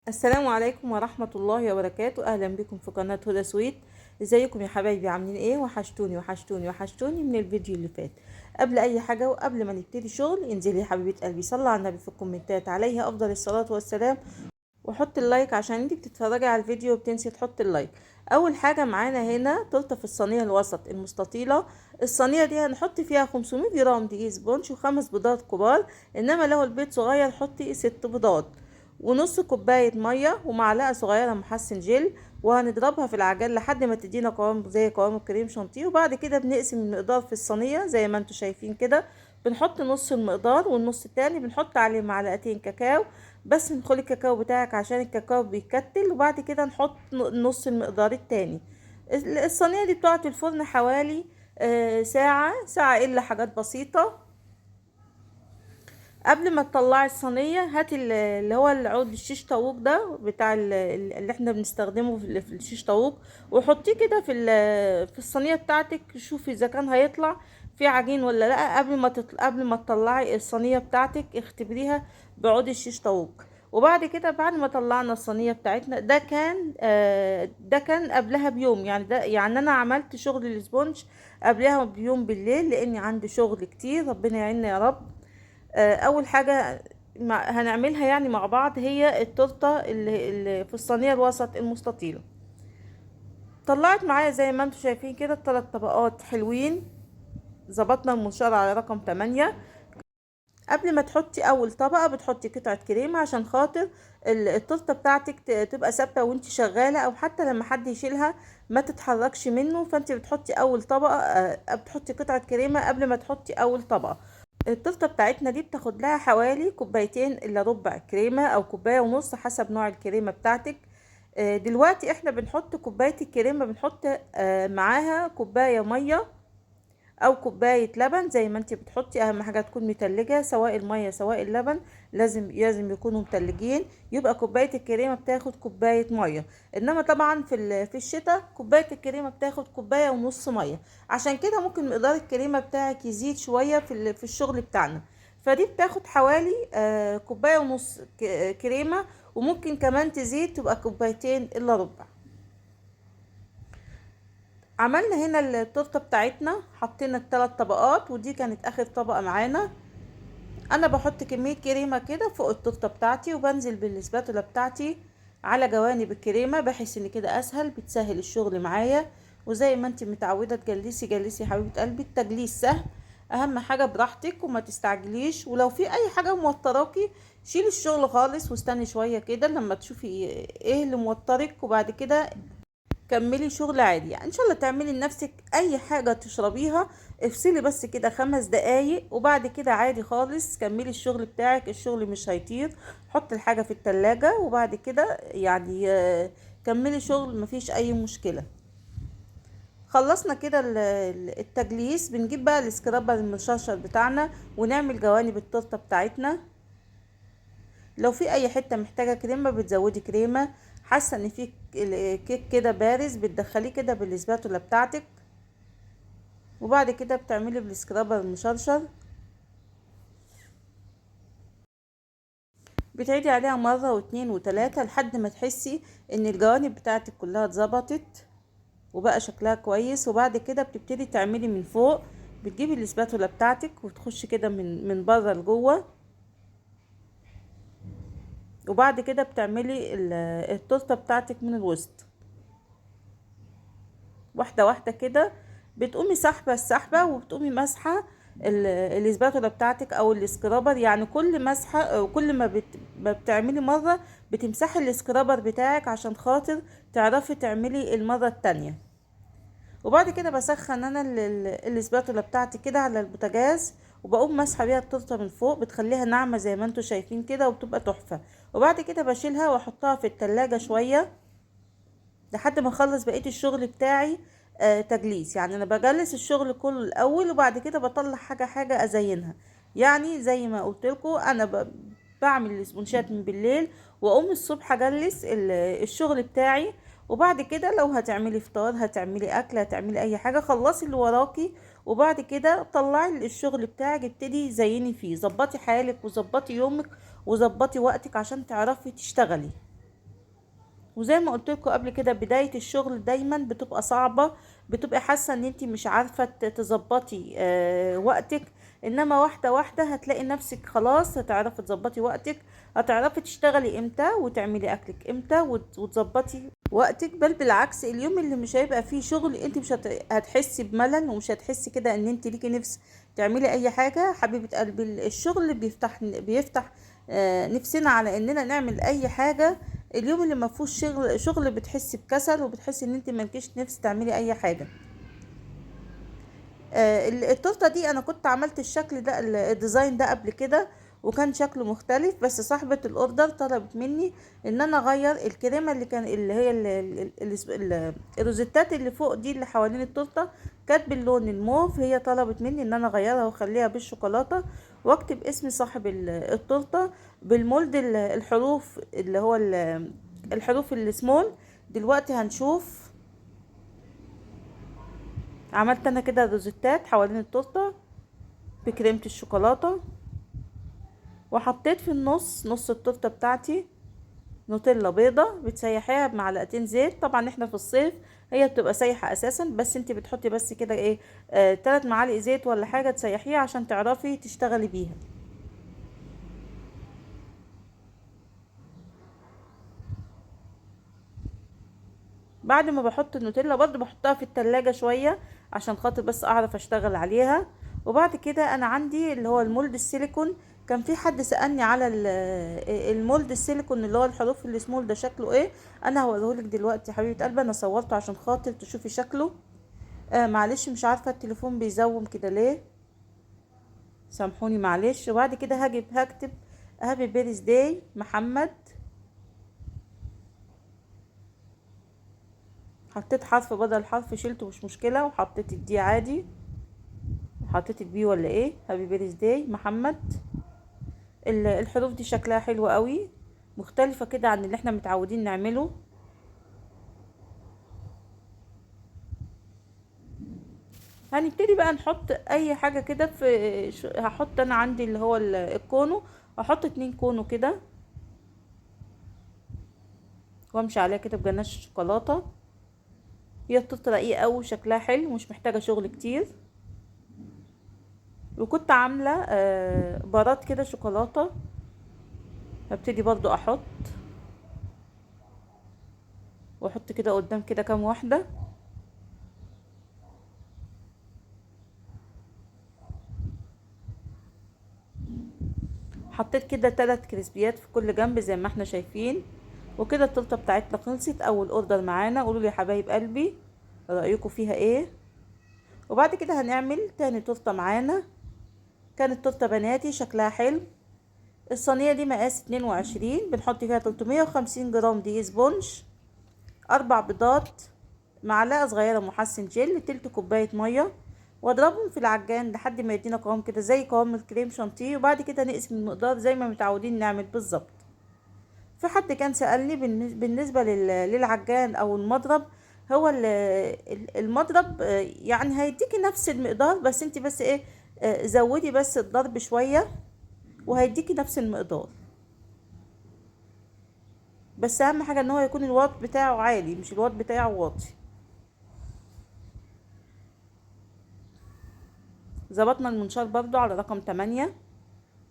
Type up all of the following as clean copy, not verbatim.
السلام عليكم ورحمة الله وبركاته. أهلا بكم في قناة هدى سويت. ازيكم يا حبايبي؟ عاملين ايه؟ وحشتوني وحشتوني وحشتوني من الفيديو اللي فات. قبل اي حاجة وقبل ما نبتدي شغل، انزلي يا حبيبة قلبي صلي على النبي في الكومنتات عليه افضل الصلاة والسلام، وحط اللايك عشان انتي بتتفرجي على الفيديو وبتنسي تحط اللايك. اول حاجة معانا هنا تورته في الصينية الوسط المستطيلة. الصينية دي هنحط فيها 500 جرام دقيق سبونج وخمس بيضات كبار، انما لو البيض صغير حطي 6 بيضات، ونص كوباية مية، ومعلقة صغيرة محسن جل، وهنضربها في العجال لحد ما تدينا قوام زي قوام الكريم شانتيه. وبعد كده بنقسم المقدار في الصينية زي ما انتوا شايفين كده. بنحط نص المقدار، والنص التاني بنحط عليه معلقتين كاكاو، بس ندخل الكاكاو بتاعك عشان الكاكاو بيتكتل. وبعد كده نحط نص المقدار التاني. الصينية دي بتقعد في الفرن حوالي ساعة إلا حاجات بسيطة. قبل ما تطلعي الصينيه هاتي اللي هو العود الشيش طاووق ده بتاع اللي احنا بنستخدمه في الشيش طاووق، وحطيه كده في الصينيه بتاعتك. شوفي اذا كان هيطلع في عجين ولا لا. قبل ما تطلعي الصينيه بتاعتك اختبريها بعود الشيش طاووق. وبعد كده بعد ما طلعنا الصينيه بتاعتنا، ده كان قبلها بيوم. يعني انا عملت شغل الاسبونج قبلها بيوم بالليل لاني عندي شغل كتير، ربنا يعيننا يا رب. اول حاجه هنعملها يعني مع بعض هي التورته اللي في الصينيه الوسط المستطيله. طلعت معايا زي ما انتم شايفين كده 3 طبقات حلوين. ظبطنا المنشار على رقم 8. قبل ما تحطي اول طبقه بتحطي قطعه كريمه عشان خاطر التورته بتاعتك تبقى ثابته وانت شغاله، او حتى لما حد يشيلها ما تتحركش منه. فانت بتحطي اول طبقه، بتحطي قطعه كريمه قبل ما تحطي اول طبقه. التورته بتاعتنا دي بتاخد لها حوالي كوبايتين الا ربع كريمه او كوبايه ونص حسب نوع الكريمه بتاعتك. دلوقتي احنا بنحط كوبايه الكريمه، بنحط معاها كوبايه ميه او كوبايه لبن زي ما انت بتحطي. اهم حاجه تكون متلجه، سواء الميه سواء اللبن لازم يكونوا متلجين. يبقى كوبايه الكريمه بتاخد كوبايه ميه، انما طبعا في الشتاء كوبايه الكريمه بتاخد كوبايه ونص ميه. عشان كده ممكن مقدار الكريمه بتاعك يزيد شويه في الشغل بتاعنا. فدي بتاخد حوالي كوبايه ونص كريمه، وممكن كمان تزيد تبقى كوبايتين الا ربع. عملنا هنا التورته بتاعتنا، حطينا ال3 طبقات ودي كانت اخر طبقه معانا. انا بحط كميه كريمه كده فوق التورته بتاعتي، وبنزل بالسباتولا بتاعتي على جوانب الكريمه، بحيث ان كده اسهل بتسهل الشغل معايا. وزي ما انت متعوده تجلسي جلسي يا حبيبه قلبي، التجليس سهل. اهم حاجه براحتك وما تستعجليش، ولو في اي حاجه موتراكي شيلي الشغل خالص واستني شويه كده لما تشوفي ايه اللي موترك، وبعد كده كملي شغل عادي. يعني ان شاء الله تعملي لنفسك اي حاجة تشربيها، افصلي بس كده 5 دقايق وبعد كده عادي خالص كملي الشغل بتاعك. الشغل مش هيطير. حط الحاجة في التلاجة وبعد كده يعني كملي شغل مفيش اي مشكلة. خلصنا كده التجليس، بنجيب بقى السكرابر المشرشر بتاعنا ونعمل جوانب التورته بتاعتنا. لو في اي حته محتاجه كريمه بتزودي كريمه. حاسه ان في كيك كده بارز بتدخليه كده بالاسباتولا بتاعتك، وبعد كده بتعملي بالسكرابر المشرشر. بتعيدي عليها مره واتنين وتلاته لحد ما تحسي ان الجوانب بتاعتك كلها اتظبطت وبقى شكلها كويس. وبعد كده بتبتدي تعملي من فوق، بتجيبي الاسباتولا بتاعتك وتخشي كده من بره لجوه. وبعد كده بتعملي التورته بتاعتك من الوسط واحده واحده كده. بتقومي سحبه السحبه وبتقومي مسحه الاسباتولا بتاعتك او السكرابر. يعني كل مسحه وكل ما بتعملي مره بتمسحي السكرابر بتاعك عشان خاطر تعرفي تعملي المره التانية. وبعد كده بسخن انا الاسباتولا بتاعتي كده على البوتاجاز، وبقوم مسحه بيها التورته من فوق، بتخليها ناعمه زي ما انتوا شايفين كده وبتبقى تحفه. وبعد كده بشيلها واحطها في التلاجة شويه لحد ما اخلص بقيه الشغل بتاعي. تجليس يعني انا بجلس الشغل كله الاول، وبعد كده بطلع حاجه حاجه ازينها. يعني زي ما قلت لكم انا بعمل الاسبونشات من بالليل، واقوم الصبح اجلس الشغل بتاعي. وبعد كده لو هتعملي فطار هتعملي اكل هتعملي اي حاجه خلصي اللي وراكي، وبعد كده طلعي الشغل بتاعك ابتدي زيني فيه. ظبطي حالك وظبطي يومك وظبطي وقتك عشان تعرفي تشتغلي. وزي ما قلت لكم قبل كده، بداية الشغل دايما بتبقى صعبة، بتبقى حاسة ان انتي مش عارفة تظبطي وقتك. انما واحدة واحدة هتلاقي نفسك خلاص هتعرفي تظبطي وقتك، هتعرفي تشتغلي امتى وتعملي اكلك امتى وتظبطي وقتك. بل بالعكس، اليوم اللي مش هيبقى فيه شغل انت مش هتحسي بملل، ومش هتحسي كده ان انت ليكي نفس تعملي اي حاجة. حبيبة قلبي، الشغل بيفتح نفسنا على اننا نعمل اي حاجة. اليوم اللي ما فيهوش شغل بتحسي بكسل، وبتحسي ان انت مالكيش نفس تعملي اي حاجه. التورته دي انا كنت عملت الشكل ده، الديزاين ده قبل كده، وكان شكله مختلف. بس صاحبة الاوردر طلبت مني ان انا اغير الكريمة اللي كان اللي هي الروزيتات اللي فوق دي اللي حوالين التورته كانت باللون الموف. هي طلبت مني ان انا اغيرها واخليها بالشوكولاتة، واكتب اسم صاحب التورته بالمولد الحروف اللي هو الحروف السمول. دلوقتي هنشوف. عملت انا كده روزيتات حوالين التورته بكريمة الشوكولاتة، وحطيت في نص التورته بتاعتي نوتيلا بيضة بتسيحيها بمعلقتين زيت. طبعا احنا في الصيف هي بتبقى سايحة اساسا، بس انت بتحطي بس كده ايه 3 معالق زيت ولا حاجة تسيحيها عشان تعرفي تشتغلي بيها. بعد ما بحط النوتيلا برضو بحطها في التلاجة شوية عشان خاطر بس اعرف اشتغل عليها. وبعد كده انا عندي اللي هو المولد السيليكون. كان في حد سألني على المولد السيليكون اللي هو الحروف السمول ده شكله ايه. انا هوريهولك دلوقتي يا حبيبة قلبي، انا صورته عشان خاطر تشوفي شكله. معلش مش عارفة التليفون بيزوم كده ليه، سامحوني معلش. وبعد كده هكتب هابي بيرث داي محمد. حطيت حرف بدل حرف شلته مش مشكلة، وحطيت الدي عادي، حطيت البي ولا ايه. هابي بيرث داي محمد. الحروف دي شكلها حلو قوي، مختلفة كده عن اللي احنا متعودين نعمله. هنبتدي بقى نحط اي حاجة كده في هحط انا عندي اللي هو الكونو. هحط 2 كونو كده، وامشي عليها كده بجناش شوكولاتة. هي التورته رقيقة قوي وشكلها حلو، مش محتاجة شغل كتير. وكنت عاملة بارات كده شوكولاتة، هبتدي برضو احط واحط كده قدام كده كام واحدة. حطيت كده 3 كريسبيات في كل جنب زي ما احنا شايفين. وكده التورته بتاعتنا خلصت. اول اوردر معانا، قولوا لي يا حبايب قلبي رايكم فيها ايه. وبعد كده هنعمل تاني تورته معانا. كانت تورته بناتي شكلها حلو. الصينيه دي مقاس 22، بنحط فيها 350 جرام دقيق سبونج، 4 بيضات، معلقه صغيره محسن جل، تلت كوبايه ميه، واضربهم في العجان لحد ما يدينا قوام كده زي قوام الكريم شانتيه. وبعد كده نقسم المقدار زي ما متعودين نعمل بالظبط. في حد كان سألني بالنسبة للعجان او المضرب. هو المضرب يعني هيديكي نفس المقدار، بس انت بس ايه زودي بس الضرب شوية وهيديكي نفس المقدار. بس اهم حاجة ان هو يكون الواط بتاعه عالي، مش الواط بتاعه واطي. ظبطنا المنشار برضو على رقم 8،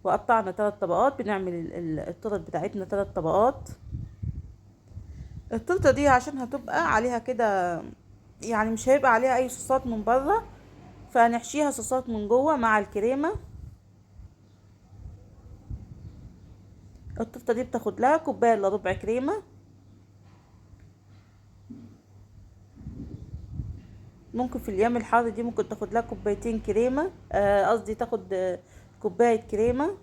وقطعنا 3 طبقات. بنعمل التورت بتاعتنا 3 طبقات. التورته دي عشان هتبقى عليها كده، يعني مش هيبقى عليها اي صوصات من بره، فهنحشيها صوصات من جوه مع الكريمه. التورته دي بتاخد لها كوبايه الا ربع كريمه. ممكن في الايام الحر دي ممكن تاخد لها كوبايتين كريمه، قصدي تاخد كوبايه كريمه.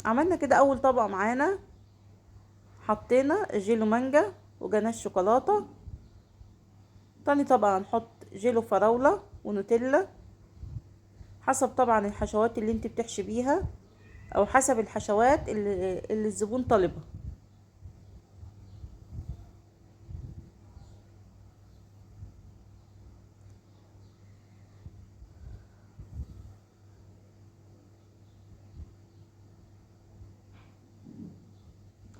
عملنا كده اول طبقه معانا، حطينا جيلو مانجا وجناش شوكولاته. تاني طبقه هنحط جيلو فراوله ونوتيلا، حسب طبعا الحشوات اللي انت بتحشي بيها، او حسب الحشوات اللي الزبون طالبها.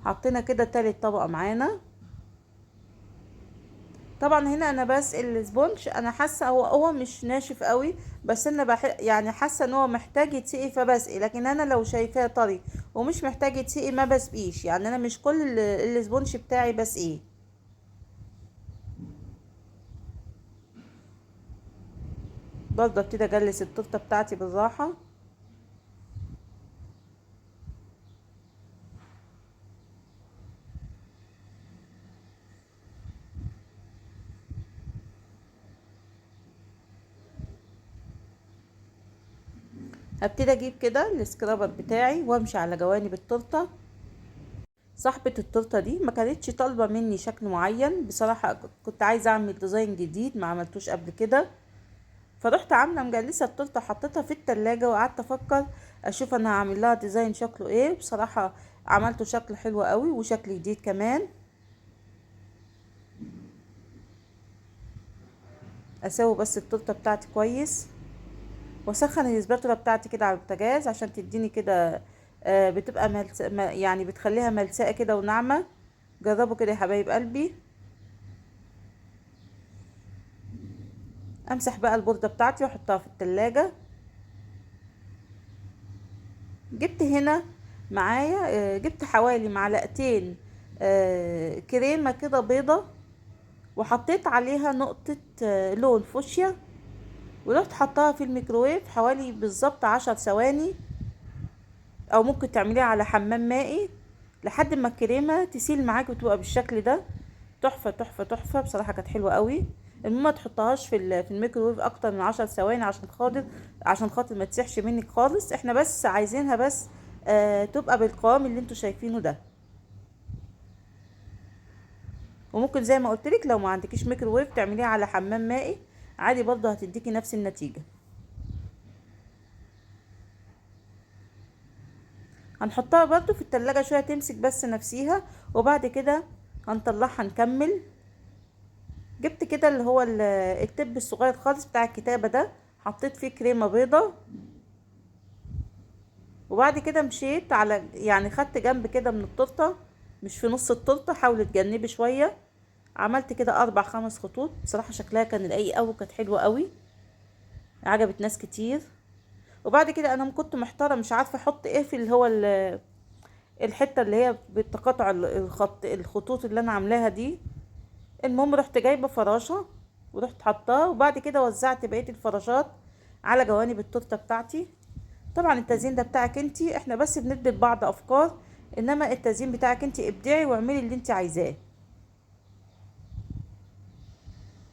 حطينا كده تالت طبقة معانا. طبعا هنا انا بس السبونج انا حاسه هو مش ناشف قوي، بس انا يعني حاسه ان هو محتاج يتسقي فبسقي، لكن انا لو شايفاه طري ومش محتاج يتسقي ما بسقيش. يعني انا مش كل السبونج بتاعي بسقيه. برضه ابتدي اجلس التورته بتاعتي بالراحه. هبتدي اجيب كده السكرابر بتاعي وامشي على جوانب التورته. صاحبة التورته دي ما كانتش طالبة مني شكل معين بصراحة، كنت عايزة اعمل ديزاين جديد ما عملتوش قبل كده، فرحت عاملة مجلسة التورته حطيتها في التلاجة وقعدت افكر اشوف انا هعمل لها ديزاين شكله ايه. بصراحة عملته شكل حلو قوي وشكل جديد كمان. اسوي بس التورته بتاعتي كويس واسخن الاسباتولا بتاعتي كده على البوتاجاز عشان تديني كده بتبقى يعني بتخليها ملساءة كده وناعمة. جربوا كده يا حبايب قلبي. امسح بقى البوردة بتاعتي واحطها في التلاجة. جبت هنا معايا جبت حوالي معلقتين كريمة كده بيضة، وحطيت عليها نقطة لون فوشيا، ورحت حطها في الميكروويف حوالي بالظبط 10 ثواني، او ممكن تعمليها على حمام مائي لحد ما الكريمة تسيل معاكي وتبقى بالشكل ده. تحفة تحفة تحفة بصراحة، كانت حلوة قوي. المهم ما تحطهاش في في الميكروويف اكتر من 10 ثواني عشان خاطر ما تسيحش منك خالص. احنا بس عايزينها بس تبقى بالقوام اللي انتوا شايفينه ده. وممكن زي ما قلت لك لو ما عندكيش ميكروويف تعمليها على حمام مائي عادي، برضه هتديكي نفس النتيجة. هنحطها برضه في التلاجة شوية تمسك بس نفسيها، وبعد كده هنطلعها نكمل. جبت كده اللي هو التب الصغير خالص بتاع الكتابة ده، حطيت فيه كريمة بيضة، وبعد كده مشيت على يعني خدت جنب كده من التورته، مش في نص التورته، حاولي تجنبي شويه. عملت كده 4 5 خطوط. بصراحه شكلها كان رقيق قوي وكانت حلوه قوي، عجبت ناس كتير. وبعد كده انا كنت محتاره مش عارفه احط ايه في اللي هو الحته اللي هي بالتقاطع الخطوط اللي انا عاملاها دي. المهم رحت جايبه فراشه ورحت حطاه، وبعد كده وزعت بقيه الفراشات على جوانب التورته بتاعتي. طبعا التزيين ده بتاعك انتي، احنا بس بندي لبعض افكار، انما التزيين بتاعك انتي ابدعي واعملي اللي انتي عايزاه.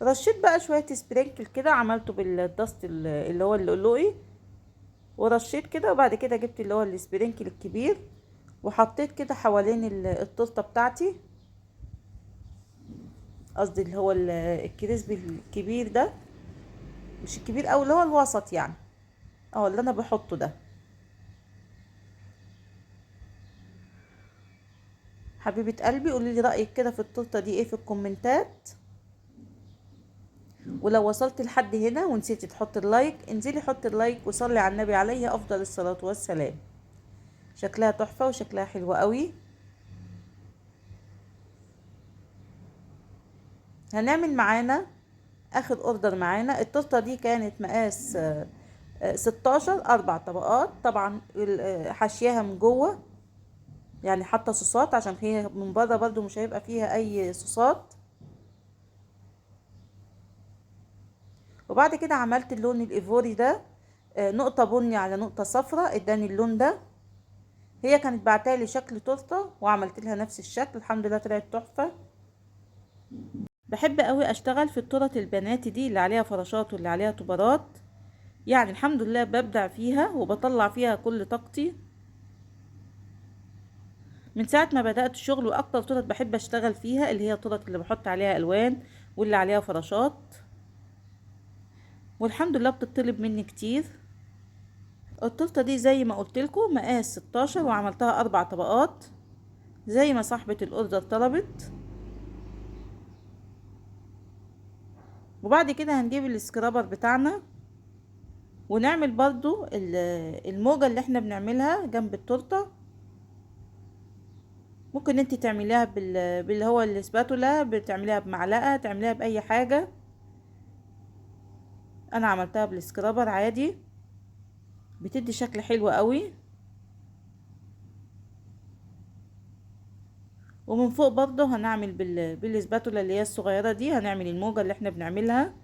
رشيت بقى شويه سبرينكل كده، عملته بالدست اللي هو اللؤلؤي، ورشيت كده. وبعد كده جبت اللي هو السبرينكل الكبير وحطيت كده حوالين التورته بتاعتي، قصدي اللي هو الكريسبي الكبير ده، مش الكبير اوي، اللي هو الوسط يعني، اه اللي انا بحطه ده. حبيبه قلبي قولي لي رايك كده في التورته دي ايه في الكومنتات. ولو وصلت لحد هنا ونسيتي تحط اللايك، انزلي حط اللايك وصلي على النبي عليه افضل الصلاة والسلام. شكلها تحفة وشكلها حلو قوي. هنعمل معانا اخر اوردر معانا. التورته دي كانت مقاس 16 4 طبقات. طبعا حاشياها من جوه يعني حاطه صوصات، عشان هي من بره برضو مش هيبقى فيها اي صوصات. وبعد كده عملت اللون الايفوري ده، نقطة بني على نقطة صفراء اداني اللون ده. هي كانت بعتالي شكل تورته وعملت لها نفس الشكل، الحمد لله طلعت تحفه. بحب قوي اشتغل في التورت البناتي دي اللي عليها فراشات واللي عليها طبرات، يعني الحمد لله ببدع فيها وبطلع فيها كل طاقتي. من ساعه ما بدات الشغل واكتر تورت بحب اشتغل فيها اللي هي التورت اللي بحط عليها الوان واللي عليها فراشات، والحمد لله بتطلب مني كتير. التورته دي زي ما قلت لكم مقاس 16 وعملتها 4 طبقات زي ما صاحبه الاوردر طلبت. وبعد كده هنجيب السكرابر بتاعنا ونعمل برضو الموجة اللي احنا بنعملها جنب التورتة. ممكن انت تعمليها باللي هو الاسباتولا، بتعمليها بمعلقة، تعمليها بأي حاجة. انا عملتها بالسكرابر عادي، بتدي شكل حلو قوي. ومن فوق برضه هنعمل بالسباتولا اللي هي الصغيرة دي، هنعمل الموجة اللي احنا بنعملها.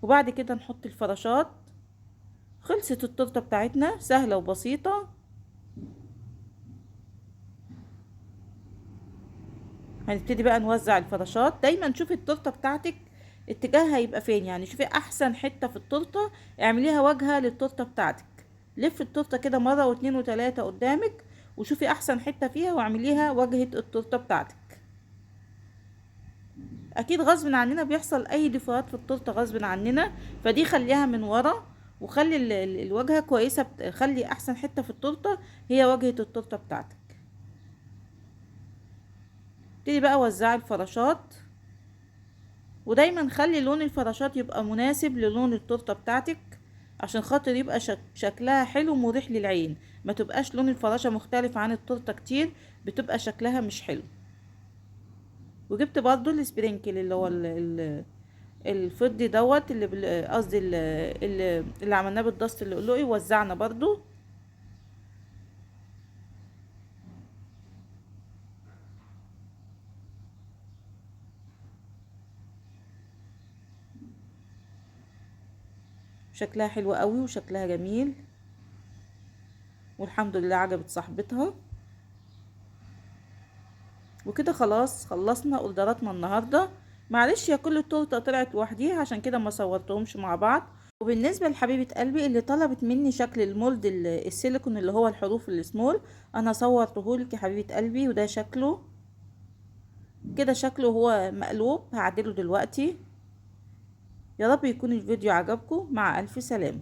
وبعد كده نحط الفراشات. خلصت التورتة بتاعتنا، سهلة وبسيطة. هنبتدي بقى نوزع الفراشات. دايما شوفي التورتة بتاعتك اتجاهها يبقى فين، يعني شوفي احسن حتة في التورتة اعمليها واجهة للتورتة بتاعتك. لف التورتة كده مرة واتنين وتلاتة قدامك، وشوفي احسن حتة فيها واعمليها واجهة التورتة بتاعتك. اكيد غصب عننا بيحصل اي ديفوهات في التورته غصب عننا، فدي خليها من ورا، وخلي الواجهه كويسه، خلي احسن حته في التورته هي واجهه التورته بتاعتك. ابتدي بقى وزعي الفراشات، ودايما خلي لون الفراشات يبقى مناسب للون التورته بتاعتك، عشان خاطر يبقى شكلها حلو ومريح للعين. ما تبقاش لون الفراشه مختلف عن التورته كتير، بتبقى شكلها مش حلو. وجبت برضو السبرينكل اللي هو الفضي دوت، اللي قصدي اللي عملناه بالدست اللؤلؤي، وزعنا برضو. شكلها حلو قوي وشكلها جميل، والحمد لله عجبت صاحبتها. وكده خلاص خلصنا اوردراتنا النهارده. معلش يا كل التورته طلعت لوحديها، عشان كده ما صورتهمش مع بعض. وبالنسبه لحبيبه قلبي اللي طلبت مني شكل المولد السيليكون اللي هو الحروف السمول، انا صورتهولك يا حبيبه قلبي، وده شكله كده. شكله هو مقلوب، هعدله دلوقتي. يا رب يكون الفيديو عجبكم. مع ألف سلامة.